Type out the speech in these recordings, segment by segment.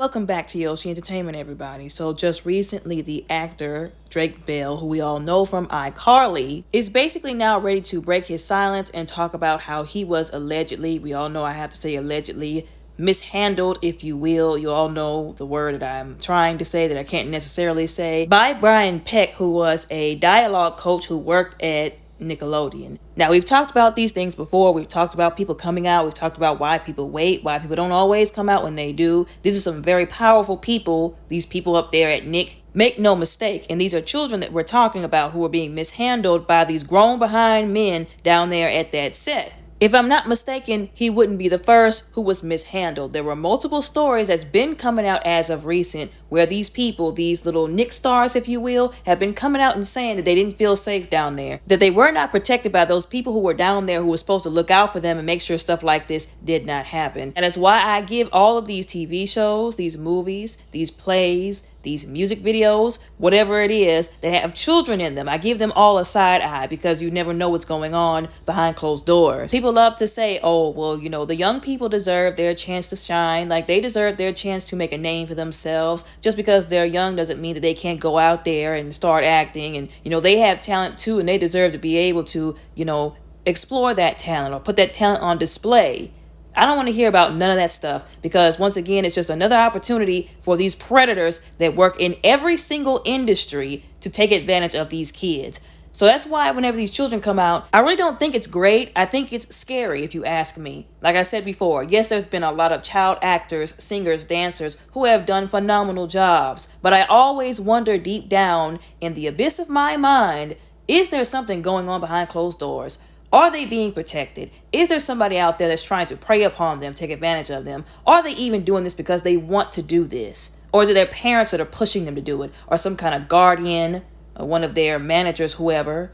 Welcome back to Yoshi Entertainment, everybody. So, just recently, the actor Drake Bell, who we all know from iCarly, is basically now ready to break his silence and talk about how he was allegedly, we all know I have to say allegedly, mishandled, if you will. You all know the word that I'm trying to say that I can't necessarily say, by Brian Peck, who was a dialogue coach who worked at Nickelodeon. Now, we've talked about these things before. We've talked about people coming out. We've talked about why people wait, why people don't always come out when they do. These are some very powerful people, these people up there at Nick. Make no mistake, and these are children that we're talking about who are being mishandled by these grown behind men down there at that set. If I'm not mistaken, he wouldn't be the first who was mishandled. There were multiple stories that's been coming out as of recent where these people, these little Nick stars, if you will, have been coming out and saying that they didn't feel safe down there, that they were not protected by those people who were down there who were supposed to look out for them and make sure stuff like this did not happen. And that's why I give all of these TV shows, these movies, these plays, these music videos, whatever it is that have children in them, I give them all a side eye because you never know what's going on behind closed doors. People love to say, oh, well, the young people deserve their chance to shine. Like, they deserve their chance to make a name for themselves. Just because they're young doesn't mean that they can't go out there and start acting. And, they have talent too, and they deserve to be able to, explore that talent or put that talent on display. I don't want to hear about none of that stuff because, once again, it's just another opportunity for these predators that work in every single industry to take advantage of these kids. So that's why whenever these children come out, I really don't think it's great. I think it's scary, if you ask me. Like I said before, yes, there's been a lot of child actors, singers, dancers who have done phenomenal jobs. But I always wonder deep down in the abyss of my mind, is there something going on behind closed doors? Are they being protected? Is there somebody out there that's trying to prey upon them, take advantage of them? Are they even doing this because they want to do this? Or is it their parents that are pushing them to do it? Or some kind of guardian, or one of their managers, whoever?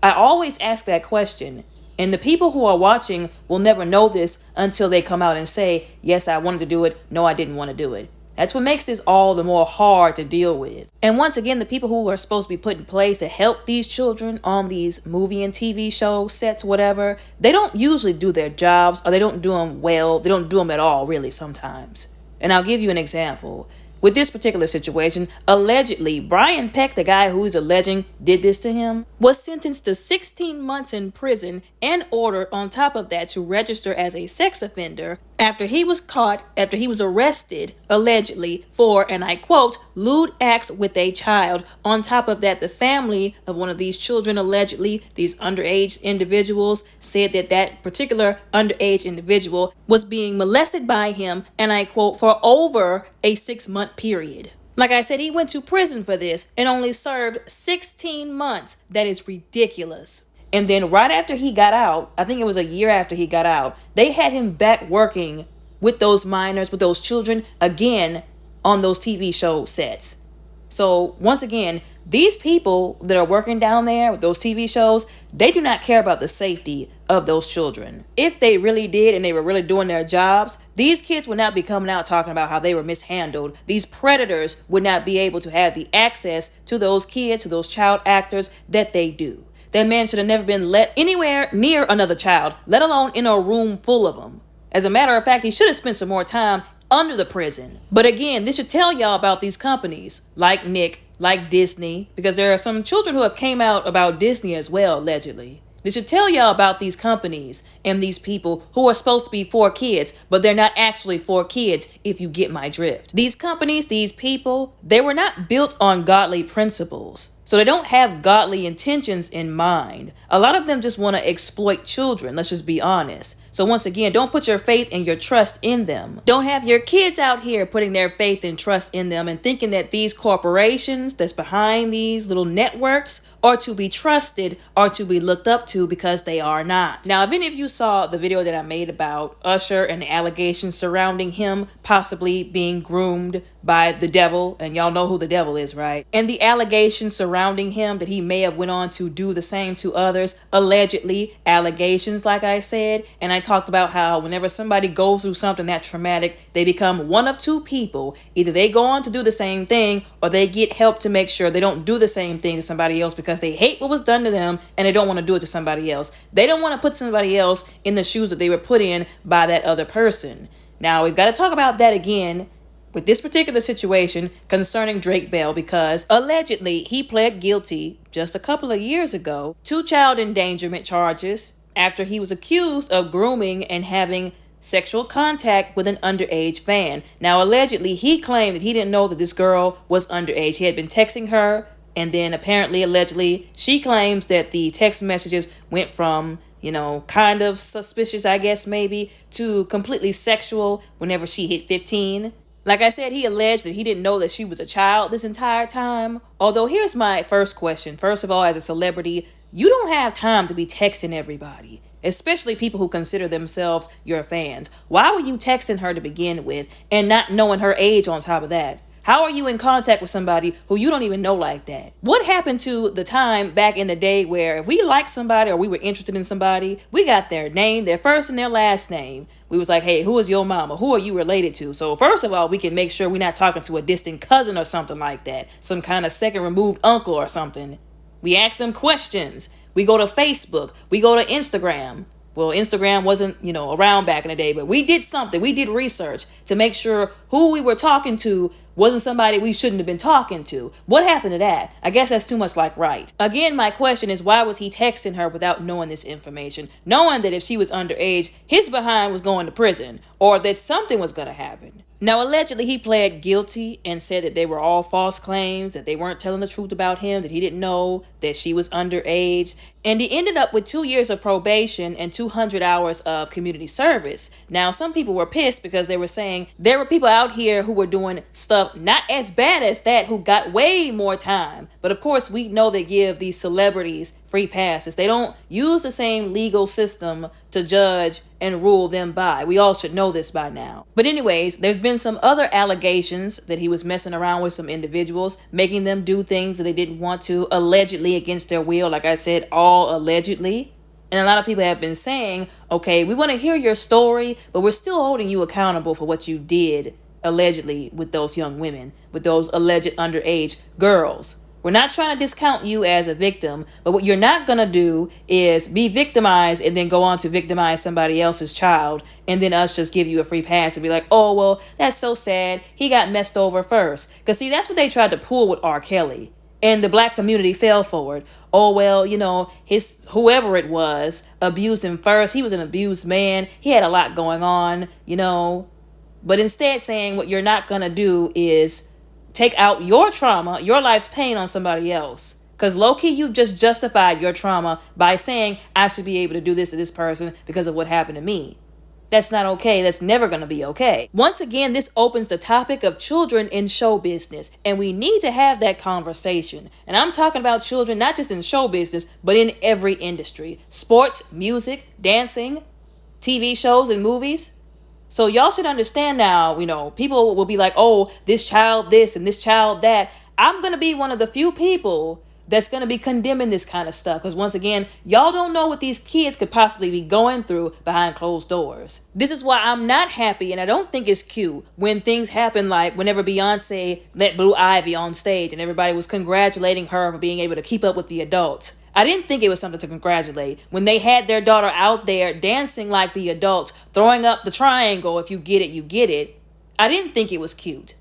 I always ask that question. And the people who are watching will never know this until they come out and say, yes, I wanted to do it. No, I didn't want to do it. That's what makes this all the more hard to deal with. And once again, the people who are supposed to be put in place to help these children on these movie and TV show sets, whatever, they don't usually do their jobs, or they don't do them well. They don't do them at all, really, sometimes. And I'll give you an example. With this particular situation, allegedly, Brian Peck, the guy who is alleging did this to him, was sentenced to 16 months in prison and ordered on top of that to register as a sex offender after he was arrested, allegedly, for, and I quote, lewd acts with a child. On top of that, the family of one of these children, allegedly, these underage individuals, said that that particular underage individual was being molested by him, and I quote, for over a 6-month period. Like I said, he went to prison for this and only served 16 months. That is ridiculous. And then right after he got out, I think it was a year after he got out, they had him back working with those minors, with those children, again, on those TV show sets. So once again, these people that are working down there with those TV shows, they do not care about the safety of those children. If they really did and they were really doing their jobs, these kids would not be coming out talking about how they were mishandled. These predators would not be able to have the access to those kids, to those child actors that they do. That man should have never been let anywhere near another child, let alone in a room full of them. As a matter of fact, he should have spent some more time under the prison. But again, this should tell y'all about these companies like Nick, like Disney, because there are some children who have came out about Disney as well, allegedly. This should tell y'all about these companies and these people who are supposed to be for kids, but they're not actually for kids, if you get my drift. These companies, these people, they were not built on godly principles. So they don't have godly intentions in mind. A lot of them just want to exploit children, let's just be honest. So once again, don't put your faith and your trust in them. Don't have your kids out here putting their faith and trust in them and thinking that these corporations that's behind these little networks are to be trusted or to be looked up to, because they are not. Now, if any of you saw the video that I made about Usher and the allegations surrounding him possibly being groomed by the devil, and y'all know who the devil is, right? And the allegations surrounding him that he may have went on to do the same to others, allegedly allegations, like I said. And I talked about how whenever somebody goes through something that traumatic, they become one of two people. Either they go on to do the same thing, or they get help to make sure they don't do the same thing to somebody else because they hate what was done to them and they don't want to do it to somebody else. They don't want to put somebody else in the shoes that they were put in by that other person. Now, we've got to talk about that again. with this particular situation concerning Drake Bell because allegedly he pled guilty just a couple of years ago to child endangerment charges after he was accused of grooming and having sexual contact with an underage fan. Now, allegedly, he claimed that he didn't know that this girl was underage. He had been texting her, and then apparently, allegedly, she claims that the text messages went from, kind of suspicious, I guess, maybe, to completely sexual whenever she hit 15. Like I said, he alleged that he didn't know that she was a child this entire time. Although, here's my first question. First of all, as a celebrity, you don't have time to be texting everybody, especially people who consider themselves your fans. Why were you texting her to begin with and not knowing her age on top of that? How are you in contact with somebody who you don't even know like that? What happened to the time back in the day where if we liked somebody or we were interested in somebody, we got their name, their first and their last name. We was like, hey, who is your mama? Who are you related to? So first of all, we can make sure we're not talking to a distant cousin or something like that. Some kind of second removed uncle or something. We ask them questions. We go to Facebook. We go to Instagram. Well, Instagram wasn't, around back in the day, but we did something. We did research to make sure who we were talking to wasn't somebody we shouldn't have been talking to. What happened to that? I guess that's too much like right. Again, my question is, why was he texting her without knowing this information? Knowing that if she was underage, his behind was going to prison, or that something was going to happen. Now, allegedly, he pled guilty and said that they were all false claims, that they weren't telling the truth about him, that he didn't know that she was underage. And he ended up with 2 years of probation and 200 hours of community service. Now, some people were pissed because they were saying there were people out here who were doing stuff not as bad as that who got way more time. But of course, we know they give these celebrities free passes. They don't use the same legal system to judge and rule them by. We all should know this by now. But anyways, there's been some other allegations that he was messing around with some individuals, making them do things that they didn't want to, allegedly against their will. Like I said, all allegedly. And a lot of people have been saying, okay, we want to hear your story, but we're still holding you accountable for what you did allegedly with those young women, with those alleged underage girls. We're not trying to discount you as a victim, but what you're not going to do is be victimized and then go on to victimize somebody else's child and then us just give you a free pass and be like, oh, well, that's so sad. He got messed over first. Because see, that's what they tried to pull with R. Kelly. And the black community fell for it. Oh, well, his whoever it was abused him first. He was an abused man. He had a lot going on, But instead saying what you're not going to do is take out your trauma, your life's pain on somebody else. Because low-key, you just justified your trauma by saying, I should be able to do this to this person because of what happened to me. That's not okay. That's never going to be okay. Once again, this opens the topic of children in show business, and we need to have that conversation. And I'm talking about children not just in show business, but in every industry. Sports, music, dancing, TV shows and movies. So y'all should understand now, people will be like, oh, this child this and this child that. I'm going to be one of the few people that's going to be condemning this kind of stuff. Because once again, y'all don't know what these kids could possibly be going through behind closed doors. This is why I'm not happy, and I don't think it's cute when things happen like whenever Beyonce let Blue Ivy on stage and everybody was congratulating her for being able to keep up with the adults. I didn't think it was something to congratulate. When they had their daughter out there dancing like the adults, throwing up the triangle, if you get it, you get it. I didn't think it was cute.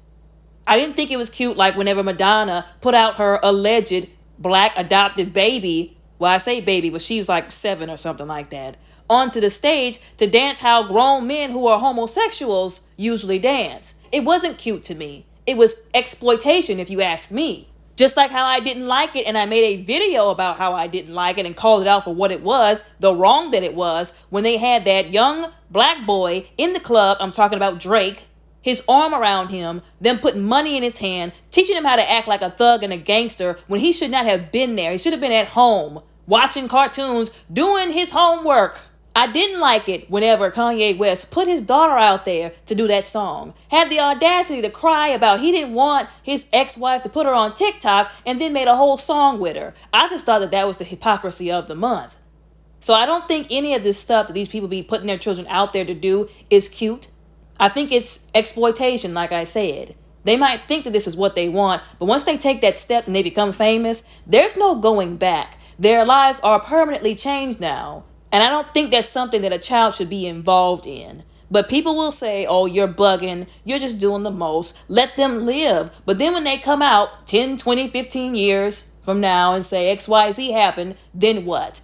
I didn't think it was cute like whenever Madonna put out her alleged black adopted baby, well, I say baby, but she's like 7 or something like that, onto the stage to dance how grown men who are homosexuals usually dance. It wasn't cute to me. It was exploitation, if you ask me. Just like how I didn't like it and I made a video about how I didn't like it and called it out for what it was, the wrong that it was, when they had that young black boy in the club, I'm talking about Drake, his arm around him, them putting money in his hand, teaching him how to act like a thug and a gangster when he should not have been there. He should have been at home, watching cartoons, doing his homework. I didn't like it whenever Kanye West put his daughter out there to do that song. Had the audacity to cry about he didn't want his ex-wife to put her on TikTok and then made a whole song with her. I just thought that was the hypocrisy of the month. So I don't think any of this stuff that these people be putting their children out there to do is cute. I think it's exploitation, like I said. They might think that this is what they want, but once they take that step and they become famous, there's no going back. Their lives are permanently changed now. And I don't think that's something that a child should be involved in. But people will say, oh, you're bugging, you're just doing the most, let them live. But then when they come out 10, 20, 15 years from now and say XYZ happened, then what?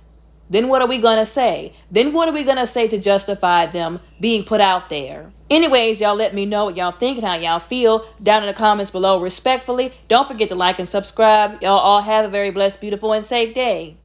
Then what are we going to say? Then what are we going to say to justify them being put out there? Anyways, y'all let me know what y'all think and how y'all feel down in the comments below respectfully. Don't forget to like and subscribe. Y'all all have a very blessed, beautiful, and safe day.